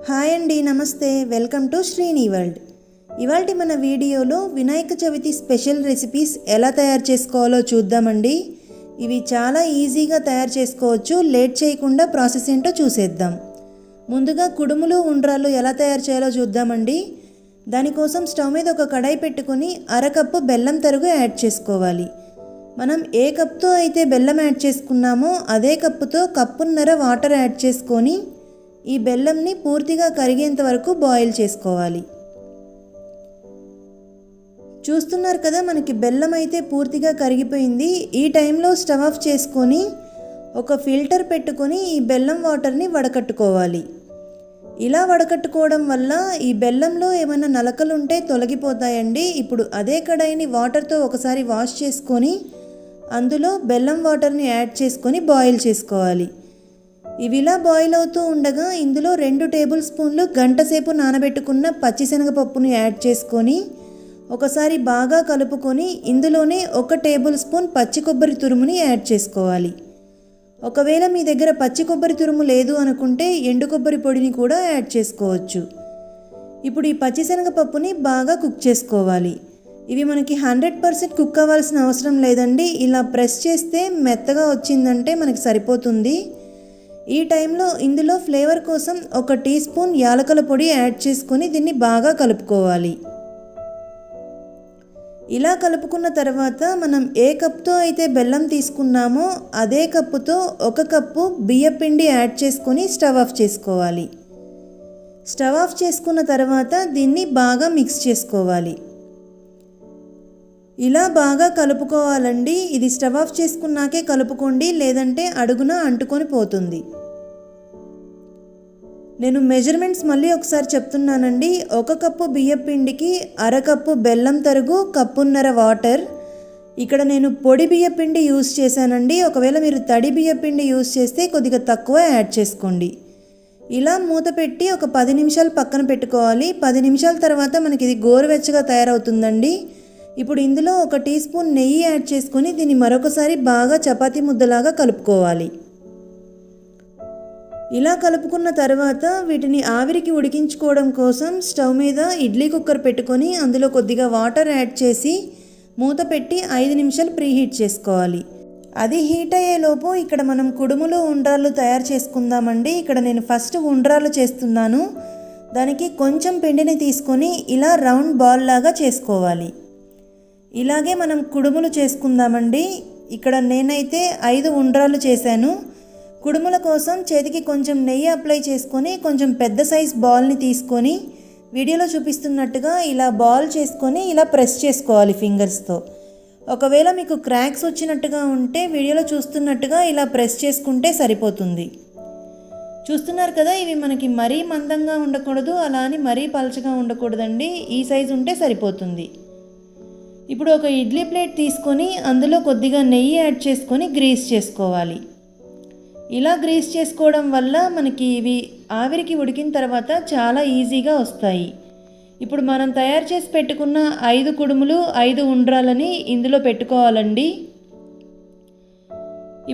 Hi అండి, నమస్తే. Welcome to Srini world. ఇవాల్టి మన వీడియోలో వినాయక చవితి స్పెషల్ రెసిపీస్ ఎలా తయారు చేసుకోవాలో చూద్దామండి. ఇవి చాలా ఈజీగా తయారు చేసుకోవచ్చు. లేట్ చేయకుండా ప్రాసెస్ ఏంటో చూసేద్దాం. ముందుగా కుడుములు ఉండ్రాలు ఎలా తయారు చేయాలో చూద్దామండి. దానికోసం స్టవ్ మీద ఒక కడాయి పెట్టుకొని అరకప్పు బెల్లం తరుగు యాడ్ చేసుకోవాలి. మనం ఏ కప్తో అయితే బెల్లం యాడ్ చేసుకున్నామో అదే కప్పుతో కప్పున్నర వాటర్ యాడ్ చేసుకొని ఈ బెల్లంని పూర్తిగా కరిగేంత వరకు బాయిల్ చేసుకోవాలి. చూస్తున్నారు కదా, మనకి బెల్లం అయితే పూర్తిగా కరిగిపోయింది. ఈ టైంలో స్టవ్ ఆఫ్ చేసుకొని ఒక ఫిల్టర్ పెట్టుకొని ఈ బెల్లం వాటర్ని వడకట్టుకోవాలి. ఇలా వడకట్టుకోవడం వల్ల ఈ బెల్లంలో ఏమైనా నలకలు ఉంటే తొలగిపోతాయండి. ఇప్పుడు అదే కడాయిని వాటర్తో ఒకసారి వాష్ చేసుకొని అందులో బెల్లం వాటర్ని యాడ్ చేసుకొని బాయిల్ చేసుకోవాలి. ఇవి ఇలా బాయిల్ అవుతూ ఉండగా ఇందులో 2 టేబుల్ స్పూన్లు గంటసేపు నానబెట్టుకున్న పచ్చిశనగపప్పును యాడ్ చేసుకొని ఒకసారి బాగా కలుపుకొని ఇందులోనే 1 టేబుల్ స్పూన్ పచ్చి కొబ్బరి తురుముని యాడ్ చేసుకోవాలి. ఒకవేళ మీ దగ్గర పచ్చి కొబ్బరి తురుము లేదు అనుకుంటే ఎండు కొబ్బరి పొడిని కూడా యాడ్ చేసుకోవచ్చు. ఇప్పుడు ఈ పచ్చిశనగపప్పుని బాగా కుక్ చేసుకోవాలి. ఇవి మనకి 100% కుక్ అవ్వాల్సిన అవసరం లేదండి. ఇలా ప్రెస్ చేస్తే మెత్తగా వచ్చిందంటే మనకి సరిపోతుంది. ఈ టైంలో ఇందులో ఫ్లేవర్ కోసం 1 టీ స్పూన్ యాలకుల పొడి యాడ్ చేసుకొని దీన్ని బాగా కలుపుకోవాలి. ఇలా కలుపుకున్న తర్వాత మనం ఏ కప్తో అయితే బెల్లం తీసుకున్నామో అదే కప్పుతో 1 కప్పు బియ్యపిండి యాడ్ చేసుకొని స్టవ్ ఆఫ్ చేసుకోవాలి. స్టవ్ ఆఫ్ చేసుకున్న తర్వాత దీన్ని బాగా మిక్స్ చేసుకోవాలి. ఇలా బాగా కలుపుకోవాలండి. ఇది స్టవ్ ఆఫ్ చేసుకున్నాకే కలుపుకోండి, లేదంటే అడుగున అంటుకొని పోతుంది. నేను మెజర్మెంట్స్ మళ్ళీ ఒకసారి చెప్తున్నానండి. 1 కప్పు బియ్యపిండికి అరకప్పు బెల్లం తరుగు, కప్పున్నర వాటర్. ఇక్కడ నేను పొడి బియ్యపిండి యూస్ చేశానండి. ఒకవేళ మీరు తడి బియ్యపిండి యూస్ చేస్తే కొద్దిగా తక్కువ యాడ్ చేసుకోండి. ఇలా మూత పెట్టి ఒక 10 నిమిషాలు పక్కన పెట్టుకోవాలి. 10 నిమిషాల తర్వాత మనకి ఇది గోరువెచ్చగా తయారవుతుందండి. ఇప్పుడు ఇందులో 1 టీ స్పూన్ నెయ్యి యాడ్ చేసుకొని దీన్ని మరొకసారి బాగా చపాతీ ముద్దలాగా కలుపుకోవాలి. ఇలా కలుపుకున్న తర్వాత వీటిని ఆవిరికి ఉడికించుకోవడం కోసం స్టవ్ మీద ఇడ్లీ కుక్కర్ పెట్టుకొని అందులో కొద్దిగా వాటర్ యాడ్ చేసి మూత పెట్టి 5 నిమిషాలు ప్రీహీట్ చేసుకోవాలి. అది హీట్ అయ్యేలోపు ఇక్కడ మనం కుడుములు ఉండ్రాళ్ళు తయారు చేసుకుందామండి. ఇక్కడ నేను ఫస్ట్ ఉండ్రాళ్ళు చేస్తున్నాను. దానికి కొంచెం పిండిని తీసుకొని ఇలా రౌండ్ బాల్ లాగా చేసుకోవాలి. ఇలాగే మనం కుడుములు చేసుకుందామండి. ఇక్కడ నేనైతే 5 ఉండ్రాళ్ళు చేశాను. కుడుముల కోసం చేతికి కొంచెం నెయ్యి అప్లై చేసుకొని కొంచెం పెద్ద సైజ్ బాల్ని తీసుకొని వీడియోలో చూపిస్తున్నట్టుగా ఇలా బాల్ చేసుకొని ఇలా ప్రెస్ చేసుకోవాలి ఫింగర్స్తో. ఒకవేళ మీకు క్రాక్స్ వచ్చినట్టుగా ఉంటే వీడియోలో చూస్తున్నట్టుగా ఇలా ప్రెస్ చేసుకుంటే సరిపోతుంది. చూస్తున్నారు కదా, ఇవి మనకి మరీ మందంగా ఉండకూడదు, అలా అని మరీ పలచగా ఉండకూడదండి. ఈ సైజు ఉంటే సరిపోతుంది. ఇప్పుడు ఒక ఇడ్లీ ప్లేట్ తీసుకొని అందులో కొద్దిగా నెయ్యి యాడ్ చేసుకొని గ్రీస్ చేసుకోవాలి. ఇలా గ్రీస్ చేసుకోవడం వల్ల మనకి ఇవి ఆవిరికి ఉడికిన తర్వాత చాలా ఈజీగా వస్తాయి. ఇప్పుడు మనం తయారు చేసి పెట్టుకున్న 5 కుడుములు 5 ఉండ్రాలని ఇందులో పెట్టుకోవాలండి.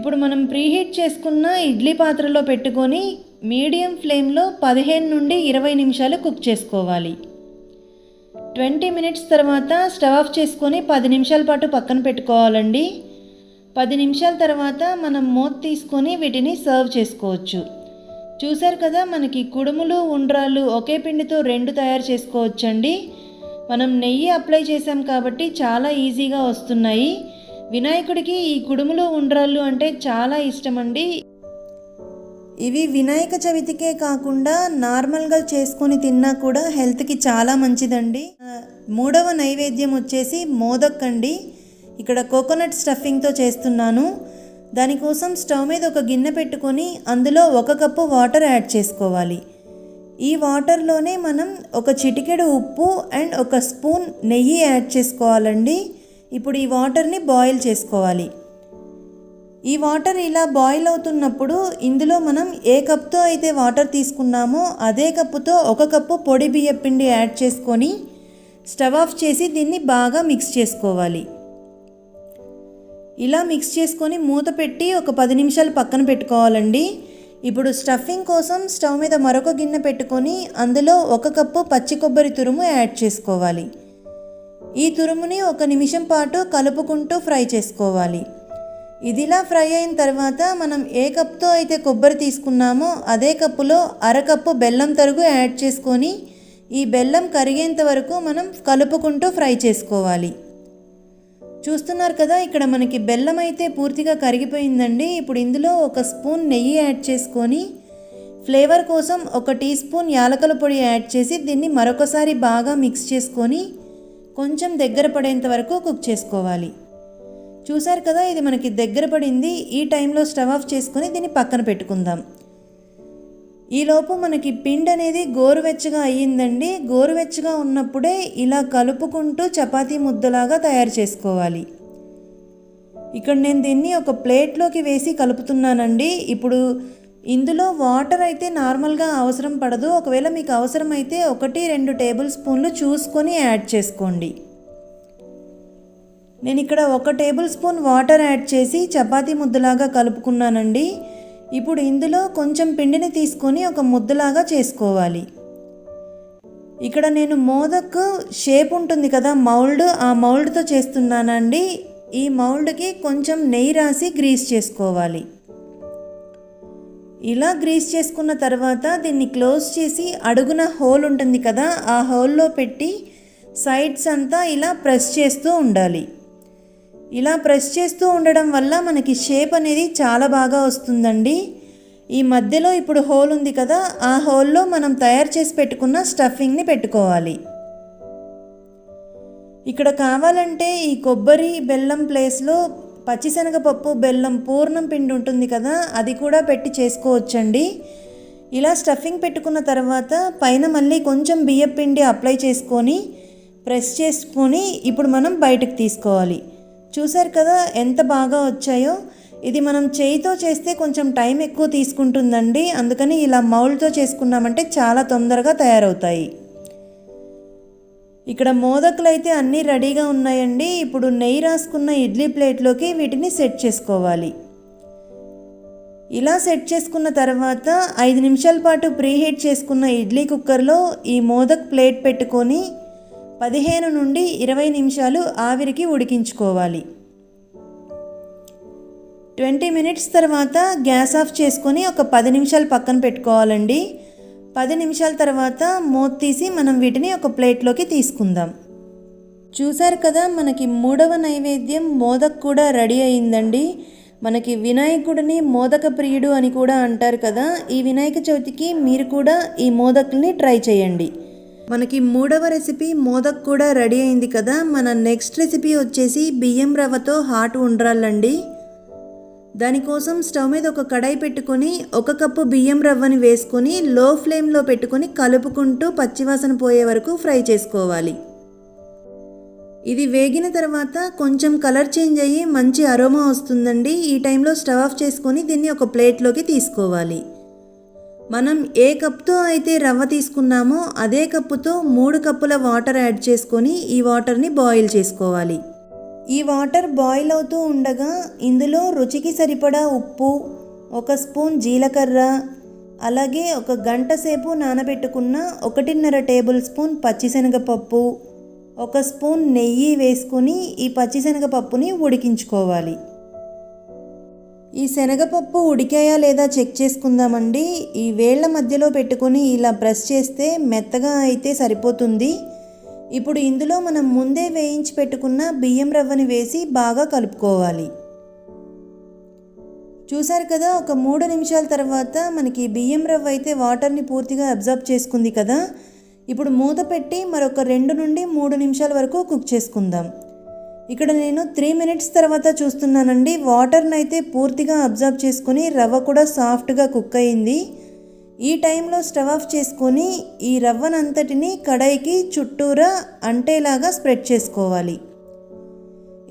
ఇప్పుడు మనం ప్రీహీట్ చేసుకున్న ఇడ్లీ పాత్రలో పెట్టుకొని మీడియం ఫ్లేమ్లో 15 నుండి 20 నిమిషాలు కుక్ చేసుకోవాలి. 20 మినిట్స్ తర్వాత స్టవ్ ఆఫ్ చేసుకొని 10 నిమిషాల పాటు పక్కన పెట్టుకోవాలండి. 10 నిమిషాల తర్వాత మనం మూత తీసుకొని వీటిని సర్వ్ చేసుకోవచ్చు. చూసారు కదా, మనకి కుడుములు ఉండ్రాళ్ళు ఒకే పిండితో 2 తయారు చేసుకోవచ్చండి. మనం నెయ్యి అప్లై చేసాం కాబట్టి చాలా ఈజీగా వస్తున్నాయి. వినాయకుడికి ఈ కుడుములు ఉండ్రాళ్ళు అంటే చాలా ఇష్టమండి. ఇవి వినాయక చవితికే కాకుండా నార్మల్గా చేసుకొని తిన్నా కూడా హెల్త్కి చాలా మంచిదండి. 3వ నైవేద్యం వచ్చేసి మోదక్ అండి. ఇక్కడ కోకోనట్ స్టఫింగ్తో చేస్తున్నాను. దానికోసం స్టవ్ మీద ఒక గిన్నె పెట్టుకొని అందులో 1 కప్పు వాటర్ యాడ్ చేసుకోవాలి. ఈ వాటర్లోనే మనం ఒక చిటికెడు ఉప్పు అండ్ 1 స్పూన్ నెయ్యి యాడ్ చేసుకోవాలండి. ఇప్పుడు ఈ వాటర్ని బాయిల్ చేసుకోవాలి. ఈ వాటర్ ఇలా బాయిల్ అవుతున్నప్పుడు ఇందులో మనం ఏ కప్తో అయితే వాటర్ తీసుకున్నామో అదే కప్పుతో 1 కప్పు పొడి బియ్యపిండి యాడ్ చేసుకొని స్టవ్ ఆఫ్ చేసి దీన్ని బాగా మిక్స్ చేసుకోవాలి. ఇలా మిక్స్ చేసుకొని మూత పెట్టి ఒక 10 నిమిషాలు పక్కన పెట్టుకోవాలండి. ఇప్పుడు స్టఫింగ్ కోసం స్టవ్ మీద మరొక గిన్నె పెట్టుకొని అందులో 1 కప్పు పచ్చి కొబ్బరి తురుము యాడ్ చేసుకోవాలి. ఈ తురుముని 1 నిమిషం పాటు కలుపుకుంటూ ఫ్రై చేసుకోవాలి. ఇదిలా ఫ్రై అయిన తర్వాత మనం ఏ కప్తో అయితే కొబ్బరి తీసుకున్నామో అదే కప్పులో 1/2 కప్పు బెల్లం తరుగు యాడ్ చేసుకొని ఈ బెల్లం కరిగేంత వరకు మనం కలుపుకుంటూ ఫ్రై చేసుకోవాలి. చూస్తున్నారు కదా, ఇక్కడ మనకి బెల్లం అయితే పూర్తిగా కరిగిపోయిందండి. ఇప్పుడు ఇందులో 1 స్పూన్ నెయ్యి యాడ్ చేసుకొని ఫ్లేవర్ కోసం 1 టీ స్పూన్ యాలకుల పొడి యాడ్ చేసి దీన్ని మరొకసారి బాగా మిక్స్ చేసుకొని కొంచెం దగ్గర పడేంత వరకు కుక్ చేసుకోవాలి. చూసారు కదా, ఇది మనకి దగ్గర పడింది. ఈ టైంలో స్టవ్ ఆఫ్ చేసుకొని దీన్ని పక్కన పెట్టుకుందాం. ఈలోపు మనకి పిండి అనేది గోరువెచ్చగా అయ్యిందండి. గోరువెచ్చగా ఉన్నప్పుడే ఇలా కలుపుకుంటూ చపాతీ ముద్దలాగా తయారు చేసుకోవాలి. ఇక్కడ నేను దీన్ని ఒక ప్లేట్లోకి వేసి కలుపుతున్నానండి. ఇప్పుడు ఇందులో వాటర్ అయితే నార్మల్గా అవసరం పడదు. ఒకవేళ మీకు అవసరమైతే 1-2 టేబుల్ స్పూన్లు చూసుకొని యాడ్ చేసుకోండి. నేను ఇక్కడ 1 టేబుల్ స్పూన్ వాటర్ యాడ్ చేసి చపాతీ ముద్దలాగా కలుపుకున్నానండి. ఇప్పుడు ఇందులో కొంచెం పిండిని తీసుకొని ఒక ముద్దలాగా చేసుకోవాలి. ఇక్కడ నేను మోదక్ షేప్ ఉంటుంది కదా మౌల్డ్, ఆ మౌల్డ్తో చేస్తున్నానండి. ఈ మౌల్డ్కి కొంచెం నెయ్యి రాసి గ్రీస్ చేసుకోవాలి. ఇలా గ్రీస్ చేసుకున్న తర్వాత దీన్ని క్లోజ్ చేసి అడుగున హోల్ ఉంటుంది కదా, ఆ హోల్లో పెట్టి సైడ్స్ అంతా ఇలా ప్రెస్ చేస్తూ ఉండాలి. ఇలా ప్రెస్ చేస్తూ ఉండడం వల్ల మనకి షేప్ అనేది చాలా బాగా వస్తుందండి. ఈ మధ్యలో ఇప్పుడు హోల్ ఉంది కదా, ఆ హోల్లో మనం తయారు చేసి పెట్టుకున్న స్టఫింగ్ని పెట్టుకోవాలి. ఇక్కడ కావాలంటే ఈ కొబ్బరి బెల్లం ప్లేస్లో పచ్చిశనగపప్పు బెల్లం పూర్ణం పిండి ఉంటుంది కదా, అది కూడా పెట్టి చేసుకోవచ్చండి. ఇలా స్టఫింగ్ పెట్టుకున్న తర్వాత పైన మళ్ళీ కొంచెం బియ్యం పిండి అప్లై చేసుకొని ప్రెస్ చేసుకొని ఇప్పుడు మనం బయటకు తీసుకోవాలి. చూసారు కదా ఎంత బాగా వచ్చాయో. ఇది మనం చేయితో చేస్తే కొంచెం టైం ఎక్కువ తీసుకుంటుందండి. అందుకని ఇలా మౌల్డ్తో చేసుకున్నామంటే చాలా తొందరగా తయారవుతాయి. ఇక్కడ మోదకులు అయితే అన్నీ రెడీగా ఉన్నాయండి. ఇప్పుడు నెయ్యి రాసుకున్న ఇడ్లీ ప్లేట్లోకి వీటిని సెట్ చేసుకోవాలి. ఇలా సెట్ చేసుకున్న తర్వాత 5 నిమిషాల పాటు ప్రీహీట్ చేసుకున్న ఇడ్లీ కుక్కర్లో ఈ మోదక్ ప్లేట్ పెట్టుకొని 15 నుండి 20 నిమిషాలు ఆవిరికి ఉడికించుకోవాలి. 20 మినిట్స్ తర్వాత గ్యాస్ ఆఫ్ చేసుకొని ఒక 10 నిమిషాలు పక్కన పెట్టుకోవాలండి. 10 నిమిషాల తర్వాత మూత తీసి మనం వీటిని ఒక ప్లేట్లోకి తీసుకుందాం. చూసారు కదా, మనకి 3వ నైవేద్యం మోదక్ కూడా రెడీ అయిందండి. మనకి వినాయకుడిని మోదక ప్రియుడు అని కూడా అంటారు కదా. ఈ వినాయక చవితికి మీరు కూడా ఈ మోదకుల్ని ట్రై చేయండి. మనకి 3వ రెసిపీ మోదక్ కూడా రెడీ అయింది కదా. మన నెక్స్ట్ రెసిపీ వచ్చేసి బియ్యం రవ్వతో హాట్ ఉండ్రాళ్ళండి. దానికోసం స్టవ్ మీద ఒక కడాయి పెట్టుకొని 1 కప్పు బియ్యం రవ్వని వేసుకొని లో ఫ్లేమ్లో పెట్టుకొని కలుపుకుంటూ పచ్చివాసన పోయే వరకు ఫ్రై చేసుకోవాలి. ఇది వేగిన తర్వాత కొంచెం కలర్ చేంజ్ అయ్యి మంచి అరోమా వస్తుందండి. ఈ టైంలో స్టవ్ ఆఫ్ చేసుకొని దీన్ని ఒక ప్లేట్లోకి తీసుకోవాలి. మనం ఏ కప్తో అయితే రవ్వ తీసుకున్నామో అదే కప్పుతో 3 కప్పుల వాటర్ యాడ్ చేసుకొని ఈ వాటర్ని బాయిల్ చేసుకోవాలి. ఈ వాటర్ బాయిల్ అవుతూ ఉండగా ఇందులో రుచికి సరిపడా ఉప్పు, 1 స్పూన్ జీలకర్ర, అలాగే 1 గంట సేపు నానబెట్టుకున్న 1.5 టేబుల్ స్పూన్ పచ్చిశనగపప్పు, 1 స్పూన్ నెయ్యి వేసుకొని ఈ పచ్చిశనగపప్పుని ఉడికించుకోవాలి. ఈ శనగపప్పు ఉడికాయా లేదా చెక్ చేసుకుందామండి. ఈ వేళ్ల మధ్యలో పెట్టుకొని ఇలా ప్రెస్ చేస్తే మెత్తగా అయితే సరిపోతుంది. ఇప్పుడు ఇందులో మనం ముందే వేయించి పెట్టుకున్న బియ్యం రవ్వని వేసి బాగా కలుపుకోవాలి. చూసారు కదా, ఒక 3 నిమిషాల తర్వాత మనకి బియ్యం రవ్వ అయితే వాటర్ని పూర్తిగా అబ్జర్బ్ చేసుకుంది కదా. ఇప్పుడు మూత పెట్టి మరొక 2 నుండి 3 నిమిషాల వరకు కుక్ చేసుకుందాం. ఇక్కడ నేను 3 మినిట్స్ తర్వాత చూస్తున్నానండి. వాటర్ని అయితే పూర్తిగా అబ్జర్బ్ చేసుకొని రవ్వ కూడా సాఫ్ట్గా కుక్ అయింది. ఈ టైంలో స్టవ్ ఆఫ్ చేసుకొని ఈ రవ్వనంతటిని కడాయికి చుట్టూరా అంటేలాగా స్ప్రెడ్ చేసుకోవాలి.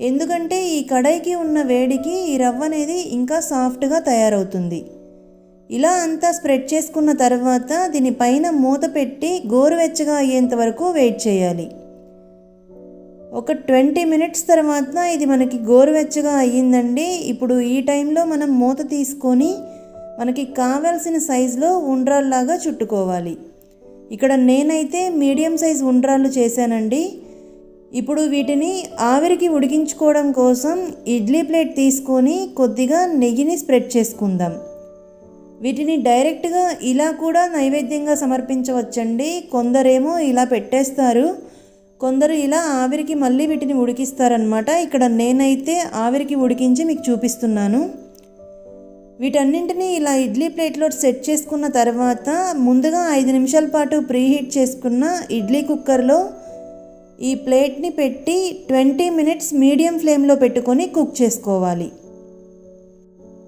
ఎందుకంటే ఈ కడాయికి ఉన్న వేడికి ఈ రవ్వ అనేది ఇంకా సాఫ్ట్గా తయారవుతుంది. ఇలా అంతా స్ప్రెడ్ చేసుకున్న తర్వాత దీనిపైన మూత పెట్టి గోరువెచ్చగా అయ్యేంత వరకు వెయిట్ చేయాలి. ఒక 20 మినిట్స్ తర్వాత ఇది మనకి గోరువెచ్చగా అయ్యిందండి. ఇప్పుడు ఈ టైంలో మనం మూత తీసుకొని మనకి కావాల్సిన సైజులో ఉండ్రాల్లాగా చుట్టుకోవాలి. ఇక్కడ నేనైతే మీడియం సైజ్ ఉండ్రాళ్ళు చేశానండి. ఇప్పుడు వీటిని ఆవిరికి ఉడికించుకోవడం కోసం ఇడ్లీ ప్లేట్ తీసుకొని కొద్దిగా నెయ్యిని స్ప్రెడ్ చేసుకుందాం. వీటిని డైరెక్ట్గా ఇలా కూడా నైవేద్యంగా సమర్పించవచ్చండి. కొందరేమో ఇలా పెట్టేస్తారు, కొందరు ఇలా ఆవిరికి మళ్ళీ వీటిని ఉడికిస్తారనమాట. ఇక్కడ నేనైతే ఆవిరికి ఉడికించి మీకు చూపిస్తున్నాను. వీటన్నింటినీ ఇలా ఇడ్లీ ప్లేట్లో సెట్ చేసుకున్న తర్వాత ముందుగా 5 నిమిషాల పాటు ప్రీహీట్ చేసుకున్న ఇడ్లీ కుక్కర్లో ఈ ప్లేట్ని పెట్టి 20 మినిట్స్ మీడియం ఫ్లేమ్లో పెట్టుకొని కుక్ చేసుకోవాలి.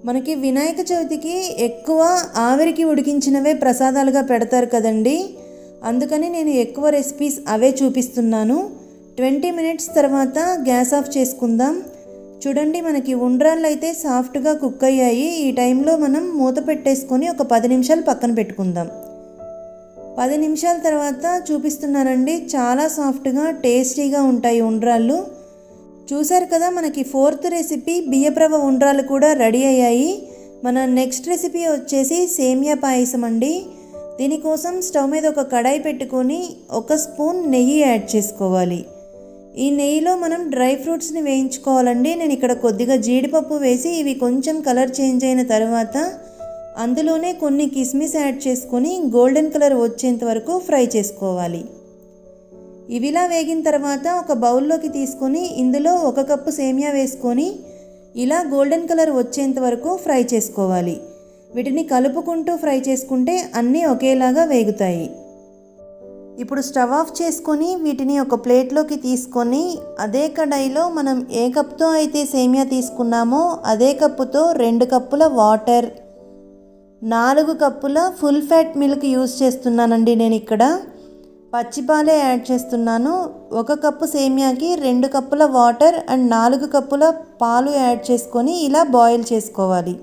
మనకి వినాయక చవితికి ఎక్కువ ఆవిరికి ఉడికించినవే ప్రసాదాలుగా పెడతారు కదండి. అందుకని నేను ఎక్కువ రెసిపీస్ అవే చూపిస్తున్నాను. 20 మినిట్స్ తర్వాత గ్యాస్ ఆఫ్ చేసుకుందాం. చూడండి, మనకి ఉండ్రాళ్ళు అయితే సాఫ్ట్గా కుక్ అయ్యాయి. ఈ టైంలో మనం మూత పెట్టేసుకొని ఒక 10 నిమిషాలు పక్కన పెట్టుకుందాం. 10 నిమిషాల తర్వాత చూపిస్తున్నానండి. చాలా సాఫ్ట్గా టేస్టీగా ఉంటాయి ఉండ్రాళ్ళు. చూసారు కదా, మనకి 4th రెసిపీ బియ్యప్రవ ఉండ్రాళ్ళు కూడా రెడీ అయ్యాయి. మన నెక్స్ట్ రెసిపీ వచ్చేసి సేమియా పాయసం అండి. దీనికోసం స్టవ్ మీద ఒక కడాయి పెట్టుకొని 1 స్పూన్ నెయ్యి యాడ్ చేసుకోవాలి. ఈ నెయ్యిలో మనం డ్రై ఫ్రూట్స్ని వేయించుకోవాలండి. నేను ఇక్కడ కొద్దిగా జీడిపప్పు వేసి ఇవి కొంచెం కలర్ చేంజ్ అయిన తర్వాత అందులోనే కొన్ని కిస్మిస్ యాడ్ చేసుకొని గోల్డెన్ కలర్ వచ్చేంత వరకు ఫ్రై చేసుకోవాలి. ఇవిలా వేగిన తర్వాత ఒక బౌల్లోకి తీసుకొని ఇందులో 1 కప్పు సేమియా వేసుకొని ఇలా గోల్డెన్ కలర్ వచ్చేంత వరకు ఫ్రై చేసుకోవాలి. వీటిని కలుపుకుంటూ ఫ్రై చేసుకుంటే అన్నీ ఒకేలాగా వేగుతాయి. ఇప్పుడు స్టవ్ ఆఫ్ చేసుకొని వీటిని ఒక ప్లేట్లోకి తీసుకొని అదే కడాయిలో మనం ఏ కప్తో అయితే సేమియా తీసుకున్నామో అదే కప్పుతో 2 కప్పుల వాటర్, 4 కప్పుల ఫుల్ ఫ్యాట్ మిల్క్ యూజ్ చేస్తున్నానండి. నేను ఇక్కడ పచ్చిపాలే యాడ్ చేస్తున్నాను. 1 కప్పు సేమియాకి 2 కప్పుల వాటర్ అండ్ 4 కప్పుల పాలు యాడ్ చేసుకొని ఇలా బాయిల్ చేసుకోవాలి.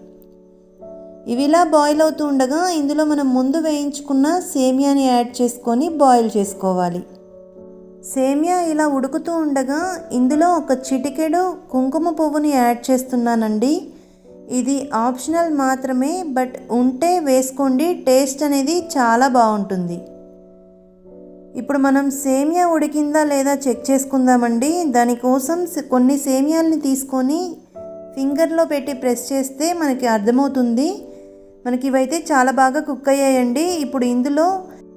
ఇవి ఇలా బాయిల్ అవుతూ ఉండగా ఇందులో మనం ముందు వేయించుకున్న సేమియాని యాడ్ చేసుకొని బాయిల్ చేసుకోవాలి. సేమియా ఇలా ఉడుకుతూ ఉండగా ఇందులో ఒక చిటికెడు కుంకుమ పువ్వుని యాడ్ చేస్తున్నానండి. ఇది ఆప్షనల్ మాత్రమే, బట్ ఉంటే వేసుకోండి. టేస్ట్ అనేది చాలా బాగుంటుంది. ఇప్పుడు మనం సేమియా ఉడికిందా లేదా చెక్ చేసుకుందామండి. దానికోసం కొన్ని సేమియాల్ని తీసుకొని ఫింగర్లో పెట్టి ప్రెస్ చేస్తే మనకి అర్థమవుతుంది. మనకి ఇవైతే చాలా బాగా కుక్ అయ్యాయండి. ఇప్పుడు ఇందులో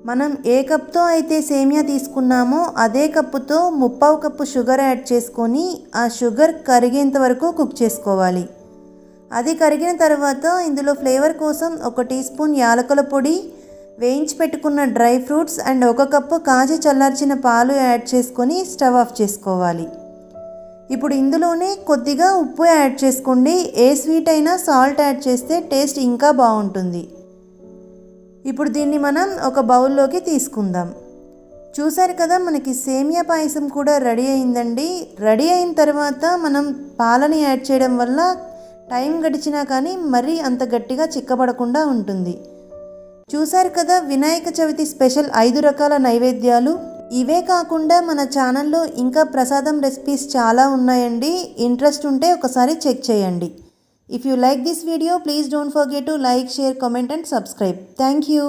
మనం ఏ కప్తో అయితే సేమియా తీసుకున్నామో అదే కప్పుతో 3/4 కప్పు షుగర్ యాడ్ చేసుకొని ఆ షుగర్ కరిగేంత వరకు కుక్ చేసుకోవాలి. అది కరిగిన తర్వాత ఇందులో ఫ్లేవర్ కోసం 1 టీ స్పూన్ యాలకుల పొడి, వేయించి పెట్టుకున్న డ్రై ఫ్రూట్స్ అండ్ 1 కప్పు కాచి చల్లార్చిన పాలు యాడ్ చేసుకొని స్టవ్ ఆఫ్ చేసుకోవాలి. ఇప్పుడు ఇందులోనే కొద్దిగా ఉప్పు యాడ్ చేసుకోండి. ఏ స్వీట్ అయినా సాల్ట్ యాడ్ చేస్తే టేస్ట్ ఇంకా బాగుంటుంది. ఇప్పుడు దీన్ని మనం ఒక బౌల్లోకి తీసుకుందాం. చూసారు కదా, మనకి సేమియా పాయసం కూడా రెడీ అయిందండి. రెడీ అయిన తర్వాత మనం పాలని యాడ్ చేయడం వల్ల టైం గడిచినా కానీ మరీ అంత గట్టిగా చిక్కబడకుండా ఉంటుంది. చూసారు కదా, వినాయక చవితి స్పెషల్ 5 రకాల నైవేద్యాలు. ఇవే కాకుండా మన ఛానల్లో ఇంకా ప్రసాదం రెసిపీస్ చాలా ఉన్నాయండి. ఇంట్రెస్ట్ ఉంటే ఒకసారి చెక్ చేయండి. If you like this video, please don't forget to like, share, comment and subscribe. Thank you.